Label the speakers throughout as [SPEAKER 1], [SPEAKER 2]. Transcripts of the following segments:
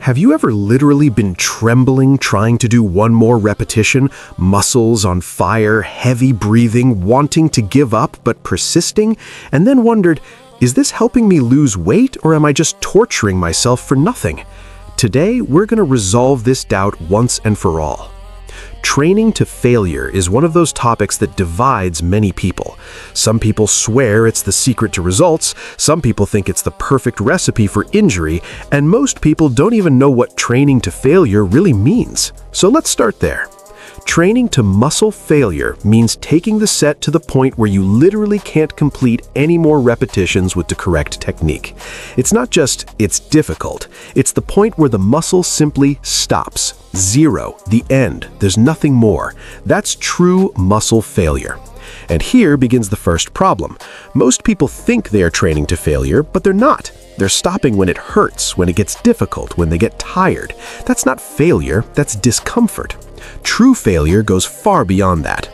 [SPEAKER 1] Have you ever literally been trembling trying to do one more repetition, muscles on fire, heavy breathing, wanting to give up but persisting, and then wondered, is this helping me lose weight or am I just torturing myself for nothing? Today, we're going to resolve this doubt once and for all. Training to failure is one of those topics that divides many people. Some people swear it's the secret to results, some people think it's the perfect recipe for injury, and most people don't even know what training to failure really means. So let's start there. Training to muscle failure means taking the set to the point where you literally can't complete any more repetitions with the correct technique. It's not just it's difficult, it's the point where the muscle simply stops. Zero, the end, there's nothing more. That's true muscle failure. And here begins the first problem. Most people think they are training to failure, but they're not. They're stopping when it hurts, when it gets difficult, when they get tired. That's not failure, that's discomfort. True failure goes far beyond that.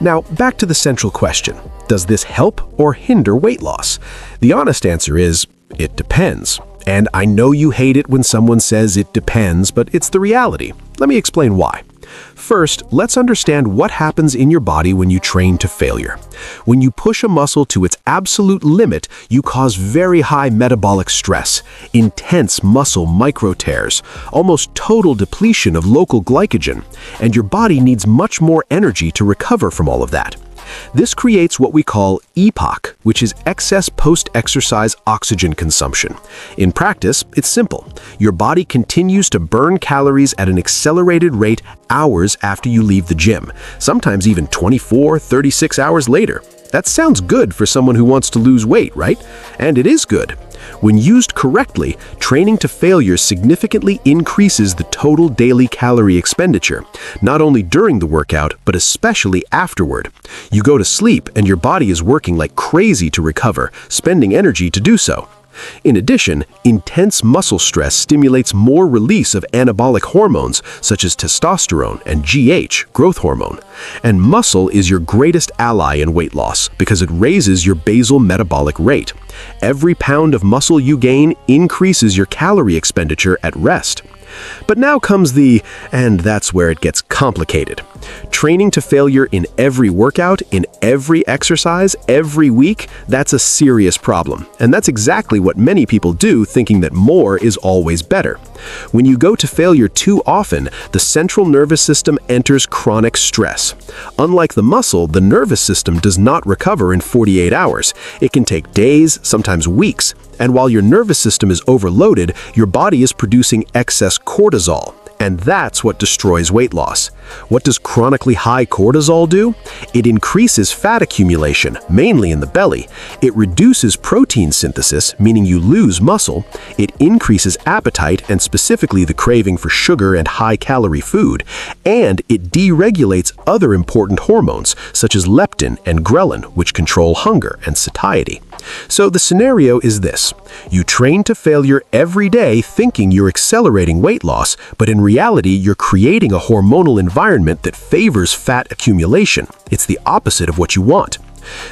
[SPEAKER 1] Now, back to the central question. Does this help or hinder weight loss? The honest answer is, it depends. And I know you hate it when someone says it depends, but it's the reality. Let me explain why. First, let's understand what happens in your body when you train to failure. When you push a muscle to its absolute limit, you cause very high metabolic stress, intense muscle micro-tears, almost total depletion of local glycogen, and your body needs much more energy to recover from all of that. This creates what we call EPOC, which is excess post-exercise oxygen consumption. In practice, it's simple. Your body continues to burn calories at an accelerated rate hours after you leave the gym, sometimes even 24, 36 hours later. That sounds good for someone who wants to lose weight, right? And it is good. When used correctly, training to failure significantly increases the total daily calorie expenditure, not only during the workout, but especially afterward. You go to sleep and your body is working like crazy to recover, spending energy to do so. In addition, intense muscle stress stimulates more release of anabolic hormones such as testosterone and GH, growth hormone. And muscle is your greatest ally in weight loss because it raises your basal metabolic rate. Every pound of muscle you gain increases your calorie expenditure at rest. But now comes and that's where it gets complicated. Training to failure in every workout, in every exercise, every week, that's a serious problem. And that's exactly what many people do, thinking that more is always better. When you go to failure too often, the central nervous system enters chronic stress. Unlike the muscle, the nervous system does not recover in 48 hours. It can take days, sometimes weeks. And while your nervous system is overloaded, your body is producing excess cortisol. And that's what destroys weight loss. What does chronically high cortisol do? It increases fat accumulation, mainly in the belly. It reduces protein synthesis, meaning you lose muscle. It increases appetite, and specifically the craving for sugar and high-calorie food. And it deregulates other important hormones, such as leptin and ghrelin, which control hunger and satiety. So the scenario is this. You train to failure every day thinking you're accelerating weight loss, but in reality, you're creating a hormonal environment that favors fat accumulation. It's the opposite of what you want.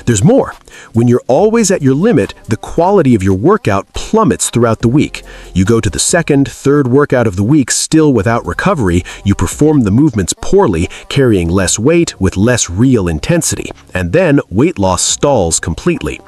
[SPEAKER 1] There's more. When you're always at your limit, the quality of your workout plummets throughout the week. You go to the second, third workout of the week still without recovery, you perform the movements poorly, carrying less weight with less real intensity, and then weight loss stalls completely.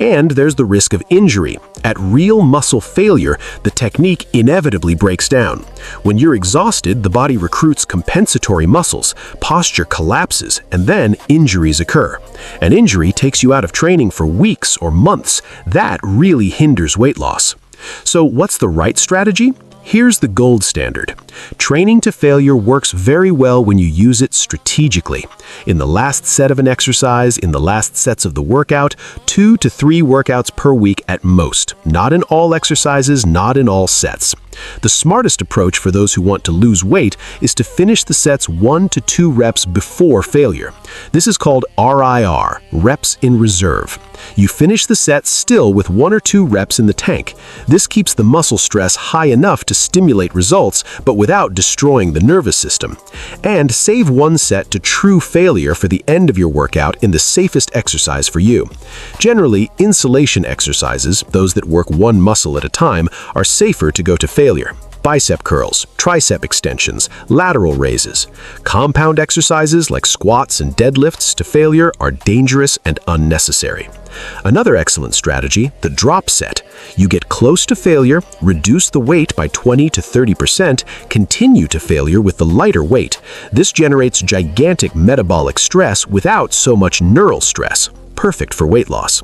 [SPEAKER 1] And there's the risk of injury. At real muscle failure, the technique inevitably breaks down. When you're exhausted, the body recruits compensatory muscles, posture collapses, and then injuries occur. An injury takes you out of training for weeks or months. That really hinders weight loss. So what's the right strategy? Here's the gold standard. Training to failure works very well when you use it strategically. In the last set of an exercise, in the last sets of the workout, 2 to 3 workouts per week at most. Not in all exercises, not in all sets. The smartest approach for those who want to lose weight is to finish the sets 1 to 2 reps before failure. This is called RIR, reps in reserve. You finish the set still with 1 or 2 reps in the tank. This keeps the muscle stress high enough to stimulate results, but without destroying the nervous system. And save 1 set to true failure for the end of your workout in the safest exercise for you. Generally, insulation exercises, those that work one muscle at a time, are safer to go to failure. bicep curls, tricep extensions, lateral raises. Compound exercises like squats and deadlifts to failure are dangerous and unnecessary. Another excellent strategy, the drop set. You get close to failure, reduce the weight by 20 to 30%, continue to failure with the lighter weight. This generates gigantic metabolic stress without so much neural stress. Perfect for weight loss.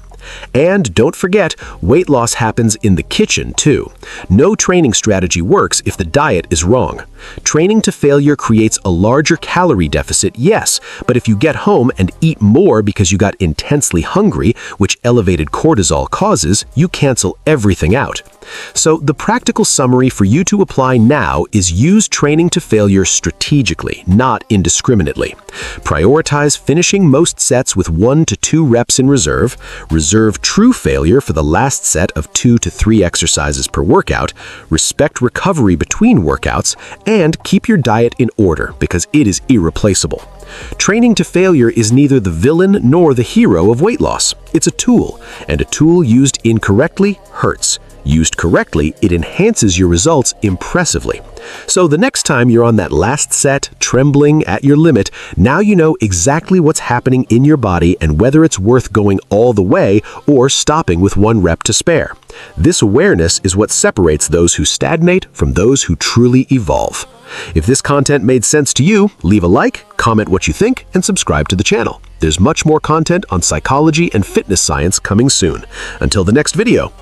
[SPEAKER 1] And don't forget, weight loss happens in the kitchen too. No training strategy works if the diet is wrong. Training to failure creates a larger calorie deficit, yes, but if you get home and eat more because you got intensely hungry, which elevated cortisol causes, you cancel everything out. So the practical summary for you to apply now is use training to failure strategically, not indiscriminately. Prioritize finishing most sets with 1 to 2 reps in reserve. Reserve true failure for the last set of 2 to 3 exercises per workout. Respect recovery between workouts, and keep your diet in order because it is irreplaceable. Training to failure is neither the villain nor the hero of weight loss. It's a tool, and a tool used incorrectly hurts. Used correctly, it enhances your results impressively. So the next time you're on that last set, trembling at your limit, now you know exactly what's happening in your body and whether it's worth going all the way or stopping with 1 rep to spare. This awareness is what separates those who stagnate from those who truly evolve. If this content made sense to you, leave a like, comment what you think, and subscribe to the channel. There's much more content on psychology and fitness science coming soon. Until the next video,